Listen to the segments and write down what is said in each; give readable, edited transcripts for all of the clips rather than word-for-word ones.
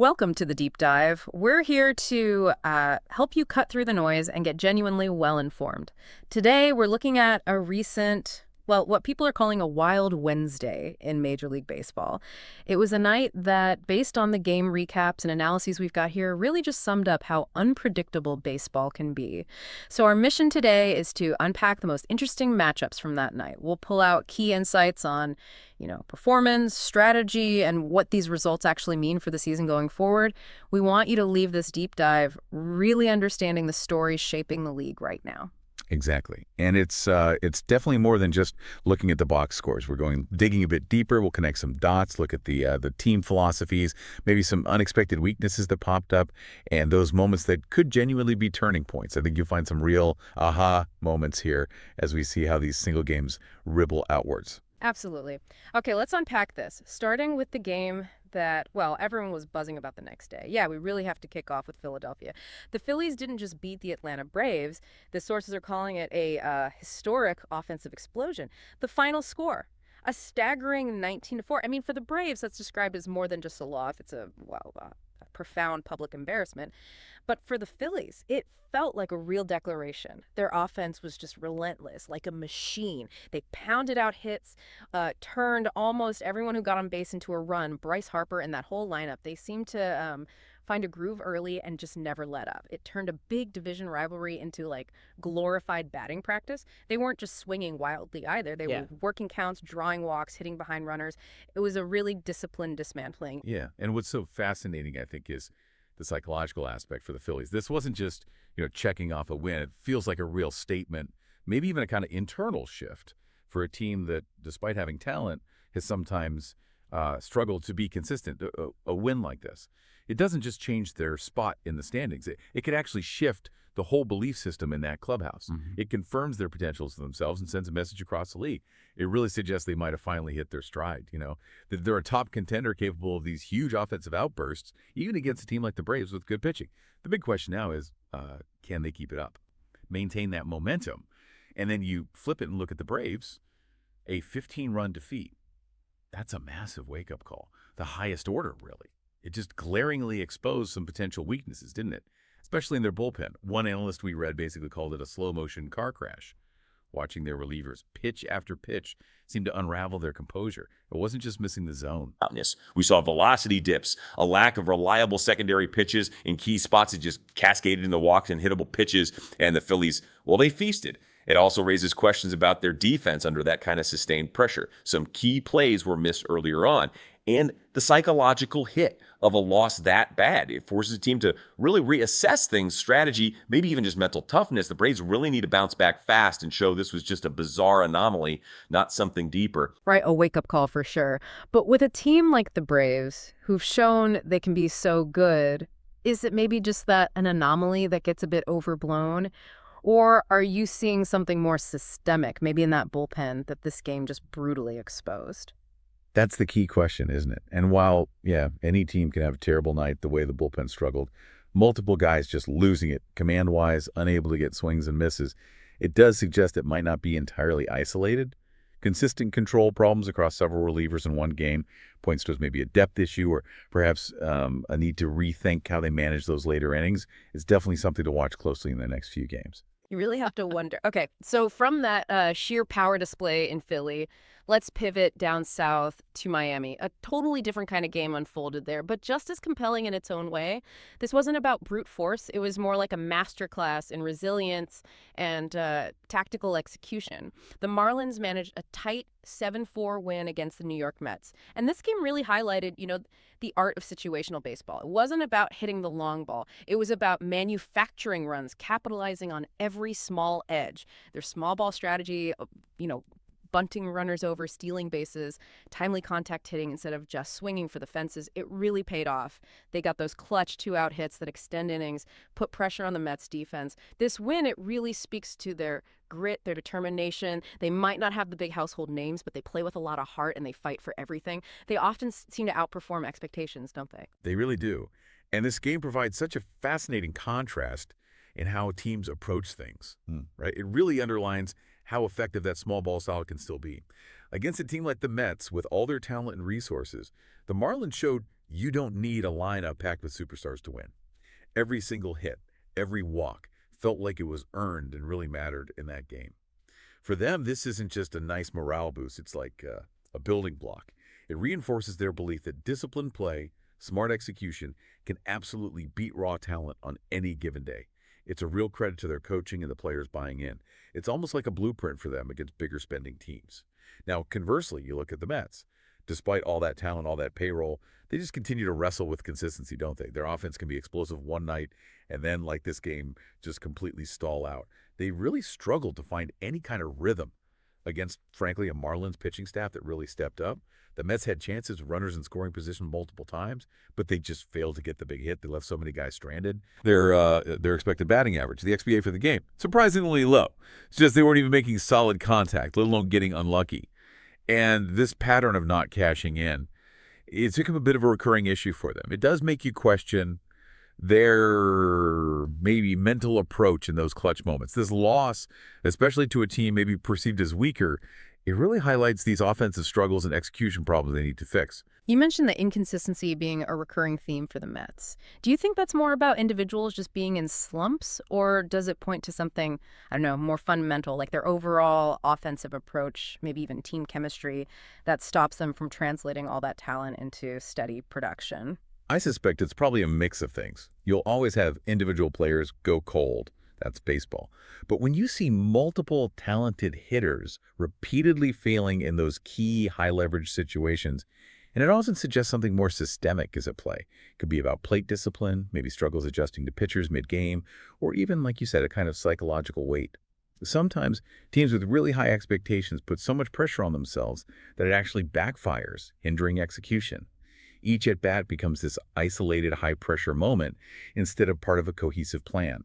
Welcome to the deep dive. We're here to help you cut through the noise and get genuinely well informed. Today, we're looking at a recent, well, what people are calling a wild Wednesday in Major League Baseball. It was a night that, based on the game recaps and analyses we've got here, really just summed up how unpredictable baseball can be. So, our mission today is to unpack the most interesting matchups from that night. We'll pull out key insights on performance, strategy, and what these results actually mean for the season going forward. We want you to leave this deep dive really understanding the stories shaping the league right now. Exactly. And it's definitely more than just looking at the box scores. We're digging a bit deeper. We'll connect some dots, look at the team philosophies, maybe some unexpected weaknesses that popped up, and those moments that could genuinely be turning points. I think you'll find some real aha moments here as we see how these single games ripple outwards. Absolutely. Okay, let's unpack this, starting with the game that, well, everyone was buzzing about the next day. Yeah, we really have to kick off with Philadelphia. The Phillies didn't just beat the Atlanta Braves. The sources are calling it a historic offensive explosion. The final score, a staggering 19-4. I mean, for the Braves, that's described as more than just a loss. It's a profound public embarrassment. But for the Phillies, it felt like a real declaration. Their offense was just relentless, like a machine. They pounded out hits, turned almost everyone who got on base into a run. Bryce Harper and that whole lineup, they seemed to find a groove early and just never let up. It turned a big division rivalry into like glorified batting practice. They weren't just swinging wildly either. They were working counts, drawing walks, hitting behind runners. It was a really disciplined dismantling. Yeah. And what's so fascinating, I think, is the psychological aspect for the Phillies. This wasn't just, checking off a win. It feels like a real statement, maybe even a kind of internal shift for a team that, despite having talent, has sometimes struggled to be consistent. A win like this, it doesn't just change their spot in the standings. It could actually shift the whole belief system in that clubhouse. It confirms their potentials to themselves and sends a message across the league. It really suggests they might have finally hit their stride, that they're a top contender capable of these huge offensive outbursts, even against a team like the Braves with good pitching. The big question now is, can they keep it up, maintain that momentum? And then you flip it and look at the Braves, a 15-run defeat. That's a massive wake-up call, the highest order, really. It just glaringly exposed some potential weaknesses, didn't it? Especially in their bullpen. One analyst we read basically called it a slow-motion car crash. Watching their relievers pitch after pitch seemed to unravel their composure. It wasn't just missing the zone. We saw velocity dips, a lack of reliable secondary pitches in key spots that just cascaded into walks and hittable pitches, and the Phillies, well, they feasted. It also raises questions about their defense under that kind of sustained pressure. Some key plays were missed earlier on. And the psychological hit of a loss that bad. It forces a team to really reassess things, strategy, maybe even just mental toughness. The Braves really need to bounce back fast and show this was just a bizarre anomaly, not something deeper. Right, a wake-up call for sure. But with a team like the Braves, who've shown they can be so good, is it maybe just that an anomaly that gets a bit overblown? Or are you seeing something more systemic, maybe in that bullpen, that this game just brutally exposed? That's the key question, isn't it? And while, any team can have a terrible night the way the bullpen struggled, multiple guys just losing it, command-wise, unable to get swings and misses, it does suggest it might not be entirely isolated. Consistent control problems across several relievers in one game points to maybe a depth issue or perhaps a need to rethink how they manage those later innings. It's definitely something to watch closely in the next few games. You really have to wonder. Okay, so from that sheer power display in Philly, let's pivot down south to Miami. A totally different kind of game unfolded there, but just as compelling in its own way. This wasn't about brute force. It was more like a masterclass in resilience and tactical execution. The Marlins managed a tight 7-4 win against the New York Mets. And this game really highlighted, the art of situational baseball. It wasn't about hitting the long ball. It was about manufacturing runs, capitalizing on every small edge. Their small ball strategy, bunting runners over, stealing bases, timely contact hitting instead of just swinging for the fences. It really paid off. They got those clutch 2-out hits that extend innings, put pressure on the Mets defense. This win, it really speaks to their grit, their determination. They might not have the big household names, but they play with a lot of heart and they fight for everything. They often seem to outperform expectations, don't they? They really do. And this game provides such a fascinating contrast in how teams approach things, right? It really underlines how effective that small ball style can still be. Against a team like the Mets, with all their talent and resources, the Marlins showed You don't need a lineup packed with superstars to win. Every single hit, every walk felt like it was earned and really mattered in that game. For them, this isn't just a nice morale boost. It's like a building block. It reinforces their belief that disciplined play, smart execution, can absolutely beat raw talent on any given day. It's a real credit to their coaching and the players buying in. It's almost like a blueprint for them against bigger spending teams. Now, conversely, you look at the Mets. Despite all that talent, all that payroll, they just continue to wrestle with consistency, don't they? Their offense can be explosive one night and then, like this game, just completely stall out. They really struggled to find any kind of rhythm against, frankly, a Marlins pitching staff that really stepped up. The Mets had chances, runners in scoring position multiple times, but they just failed to get the big hit. They left so many guys stranded. Their expected batting average, the XBA for the game, surprisingly low. It's just they weren't even making solid contact, let alone getting unlucky. And this pattern of not cashing in, it's become a bit of a recurring issue for them. It does make you question their maybe mental approach in those clutch moments. This loss, especially to a team maybe perceived as weaker, it really highlights these offensive struggles and execution problems they need to fix. You mentioned the inconsistency being a recurring theme for the Mets. Do you think that's more about individuals just being in slumps, or does it point to something, I don't know, more fundamental, like their overall offensive approach, maybe even team chemistry, that stops them from translating all that talent into steady production? I suspect it's probably a mix of things. You'll always have individual players go cold. That's baseball. But when you see multiple talented hitters repeatedly failing in those key high-leverage situations, and it often suggests something more systemic is at play. It could be about plate discipline, maybe struggles adjusting to pitchers mid-game, or even, like you said, a kind of psychological weight. Sometimes teams with really high expectations put so much pressure on themselves that it actually backfires, hindering execution. Each at-bat becomes this isolated high-pressure moment instead of part of a cohesive plan.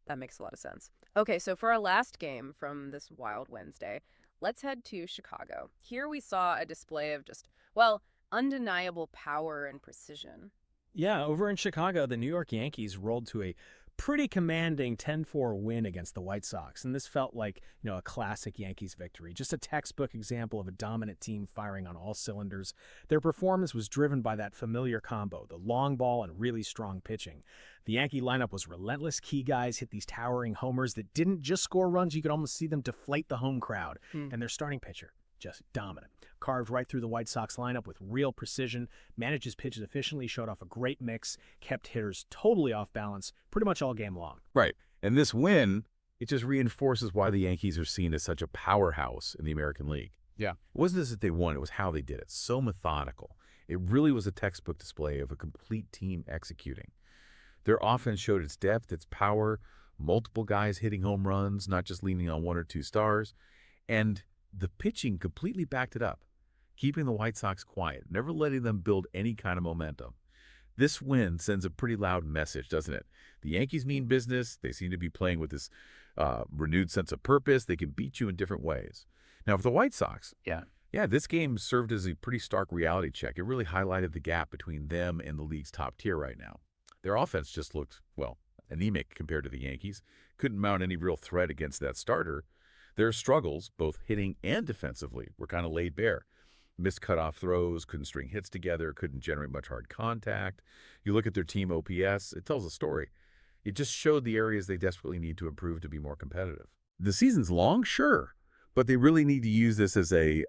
That makes a lot of sense. Okay, so for our last game from this wild Wednesday, let's head to Chicago. Here we saw a display of just, well, undeniable power and precision. Yeah, over in Chicago, the New York Yankees rolled to a pretty commanding 10-4 win against the White Sox, and this felt like, a classic Yankees victory, just a textbook example of a dominant team firing on all cylinders. Their performance was driven by that familiar combo, the long ball and really strong pitching. The Yankee lineup was relentless. Key guys hit these towering homers that didn't just score runs, you could almost see them deflate the home crowd. And their starting pitcher, just dominant. Carved right through the White Sox lineup with real precision, managed his pitches efficiently, showed off a great mix, kept hitters totally off balance pretty much all game long. Right. And this win, it just reinforces why the Yankees are seen as such a powerhouse in the American League. Yeah. It wasn't just that they won, it was how they did it. So methodical. It really was a textbook display of a complete team executing. Their offense showed its depth, its power, multiple guys hitting home runs, not just leaning on one or two stars. And the pitching completely backed it up, keeping the White Sox quiet, never letting them build any kind of momentum. This win sends a pretty loud message, doesn't it? The Yankees mean business. They seem to be playing with this renewed sense of purpose. They can beat you in different ways. Now, for the White Sox, this game served as a pretty stark reality check. It really highlighted the gap between them and the league's top tier right now. Their offense just looked, well, anemic compared to the Yankees. Couldn't mount any real threat against that starter. Their struggles, both hitting and defensively, were kind of laid bare. Missed cutoff throws, couldn't string hits together, couldn't generate much hard contact. You look at their team OPS, it tells a story. It just showed the areas they desperately need to improve to be more competitive. The season's long, sure, but they really need to use this as a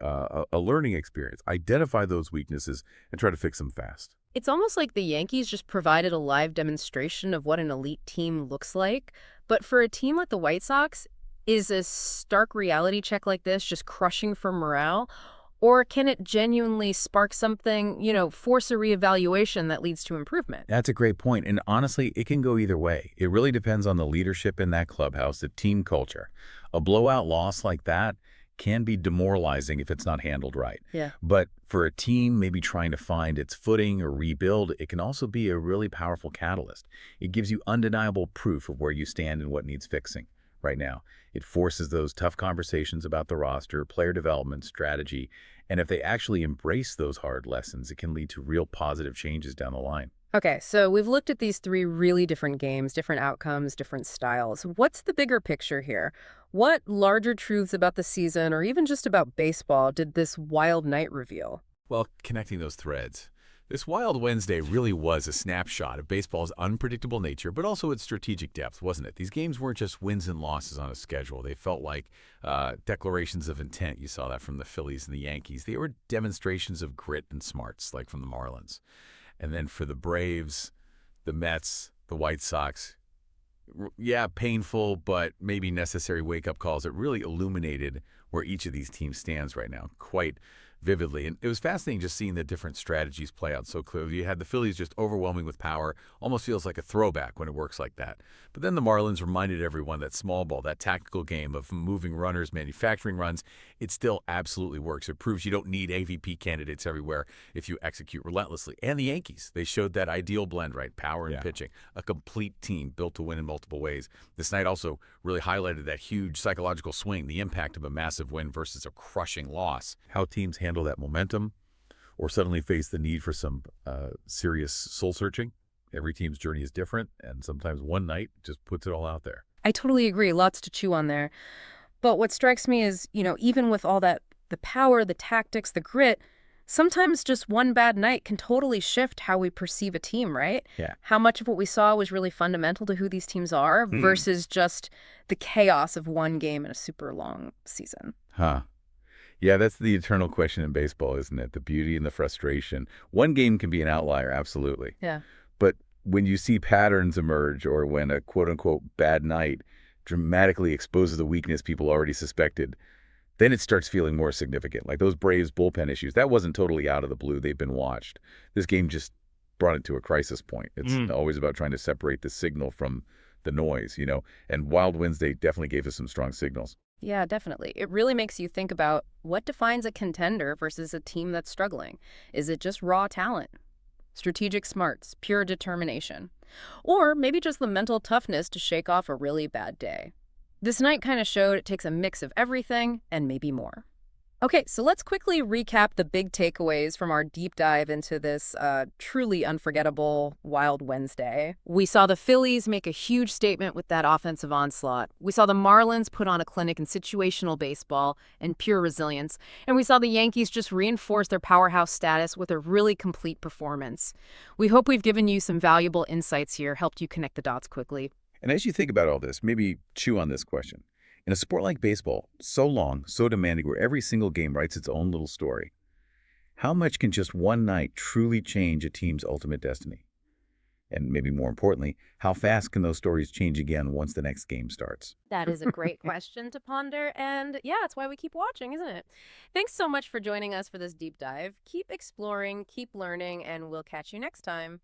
learning experience, identify those weaknesses, and try to fix them fast. It's almost like the Yankees just provided a live demonstration of what an elite team looks like. But for a team like the White Sox, is a stark reality check like this just crushing for morale? Or can it genuinely spark something, force a reevaluation that leads to improvement? That's a great point. And honestly, it can go either way. It really depends on the leadership in that clubhouse, the team culture. A blowout loss like that can be demoralizing if it's not handled right. Yeah. But for a team maybe trying to find its footing or rebuild, it can also be a really powerful catalyst. It gives you undeniable proof of where you stand and what needs fixing right now. It forces those tough conversations about the roster, player development, strategy, and if they actually embrace those hard lessons, it can lead to real positive changes down the line. Okay, so we've looked at these three really different games, different outcomes, different styles. What's the bigger picture here? What larger truths about the season, or even just about baseball, did this wild night reveal? Well, connecting those threads. This Wild Wednesday really was a snapshot of baseball's unpredictable nature, but also its strategic depth, wasn't it? These games weren't just wins and losses on a schedule. They felt like declarations of intent. You saw that from the Phillies and the Yankees. They were demonstrations of grit and smarts, like from the Marlins. And then for the Braves, the Mets, the White Sox, yeah, painful, but maybe necessary wake-up calls that really illuminated where each of these teams stands right now quite vividly. And it was fascinating just seeing the different strategies play out so clearly. You had the Phillies just overwhelming with power, almost feels like a throwback when it works like that. But then the Marlins reminded everyone that small ball, that tactical game of moving runners, manufacturing runs, it still absolutely works. It proves you don't need AVP candidates everywhere if you execute relentlessly. And the Yankees, they showed that ideal blend, right? Power and pitching, a complete team built to win in multiple ways. This night also really highlighted that huge psychological swing, the impact of a massive win versus a crushing loss. How teams handle that momentum or suddenly face the need for some serious soul-searching. Every team's journey is different, and sometimes one night just puts it all out there. I totally agree. Lots to chew on there. But what strikes me is, even with all that, the power, the tactics, the grit, sometimes just one bad night can totally shift how we perceive a team, right? Yeah. How much of what we saw was really fundamental to who these teams are versus just the chaos of one game in a super long season. Yeah, that's the eternal question in baseball, isn't it? The beauty and the frustration. One game can be an outlier, absolutely. Yeah. But when you see patterns emerge or when a quote-unquote bad night dramatically exposes the weakness people already suspected, then it starts feeling more significant. Like those Braves bullpen issues, that wasn't totally out of the blue. They've been watched. This game just brought it to a crisis point. It's always about trying to separate the signal from the noise, and Wild Wednesday definitely gave us some strong signals. Yeah, definitely. It really makes you think about what defines a contender versus a team that's struggling. Is it just raw talent, strategic smarts, pure determination, or maybe just the mental toughness to shake off a really bad day? This night kind of showed it takes a mix of everything and maybe more. Okay, so let's quickly recap the big takeaways from our deep dive into this truly unforgettable Wild Wednesday. We saw the Phillies make a huge statement with that offensive onslaught. We saw the Marlins put on a clinic in situational baseball and pure resilience. And we saw the Yankees just reinforce their powerhouse status with a really complete performance. We hope we've given you some valuable insights here, helped you connect the dots quickly. And as you think about all this, maybe chew on this question. In a sport like baseball, so long, so demanding, where every single game writes its own little story, how much can just one night truly change a team's ultimate destiny? And maybe more importantly, how fast can those stories change again once the next game starts? That is a great question to ponder, and yeah, it's why we keep watching, isn't it? Thanks so much for joining us for this deep dive. Keep exploring, keep learning, and we'll catch you next time.